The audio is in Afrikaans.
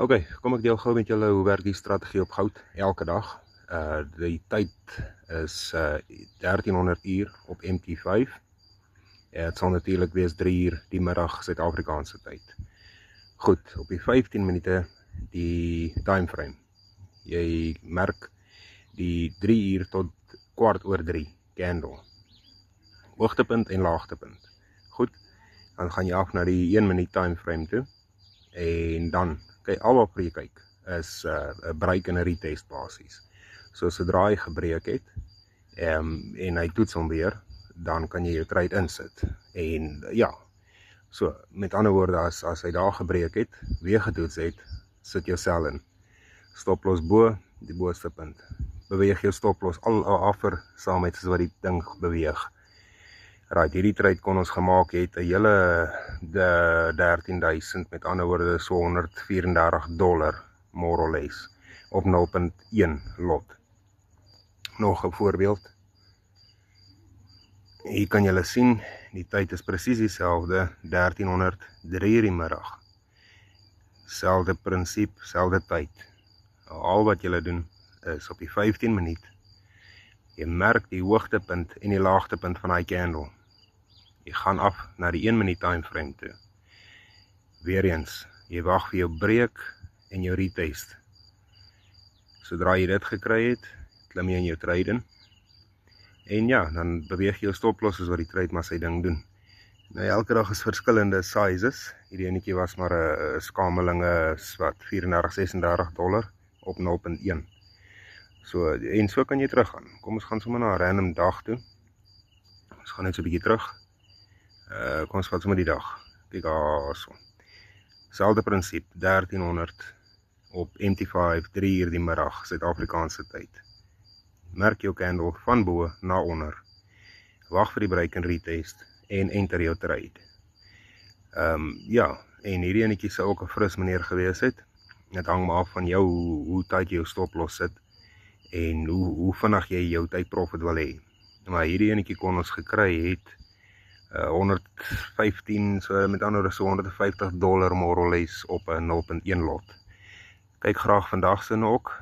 Ok, kom ek deel gou met julle hoe werk die strategie op goud elke dag. Die tyd is 1300 uur op MT5. Het sal natuurlik wees 3 uur die middag Suid-Afrikaanse tyd. Goed, op die 15 minute die timeframe. Jy merk die 3 uur tot 3:15 candle. Hoogtepunt en laagtepunt. Goed, dan gaan jy af na die 1 minuut timeframe toe. En dan, kyk, al wat jy kyk is 'n break en 'n retest basis. So sodra hy gebreek het en hy toets hom weer, dan kan jy jou trade insit. En ja, so met ander woorde, as hy daar gebreek het, weer getoets het, sit jou sel in. Stoplos bo die boonste punt. Beweeg jou stoplos al afer saam met soos wat die ding beweeg. Right, hierdie trade kon ons gemaak het 'n hele 13.000, met ander woorde so $134 more or less op 0.1 lot. Nog 'n voorbeeld. Hier kan julle sien, die tyd is presies dieselfde, 1300, 3 uur die middag. Selfde prinsip, selfde tyd. Al wat julle doen is op die 15 minuut. Jy merk die hoogtepunt en die laagtepunt van daai candle. Jy gaan af na die 1 minuut timeframe toe. Weereens, jy wag vir jou breek en jou retest. Sodra jy dit gekry het, klim jy in jou trade in. En ja, dan beweeg jy jou stoplos soos wat die trade maar sy ding doen. Nou, elke dag is verskillende sizes. Hierdie enetjie was maar 'n skamelinge wat $34-36 op 0.1. So, en so kan jy teruggaan. Kom ons gaan sommer na 'n random dag toe. Ons gaan net so 'n bietjie terug. Kom ons vat sommer die dag. Kyk daarso. Selfde prinsip, 1300 op MT5, 3 uur die middag, Suid-Afrikaanse tyd. Merk jou candle van bo na onder. Wag vir die break en retest en enter jou trade. Ja, en hierdie enetjie sou ook 'n fris manier gewees het. Dit hang maar af van jou hoe tyd jy jou stoplos sit en hoe vinnig jy jou tyd profit wil hê. Maar hierdie enetjie kon ons gekry het 115, so met ander woorde so $150 more or less op 'n 0.1 lot. Kyk graag vandag se ook.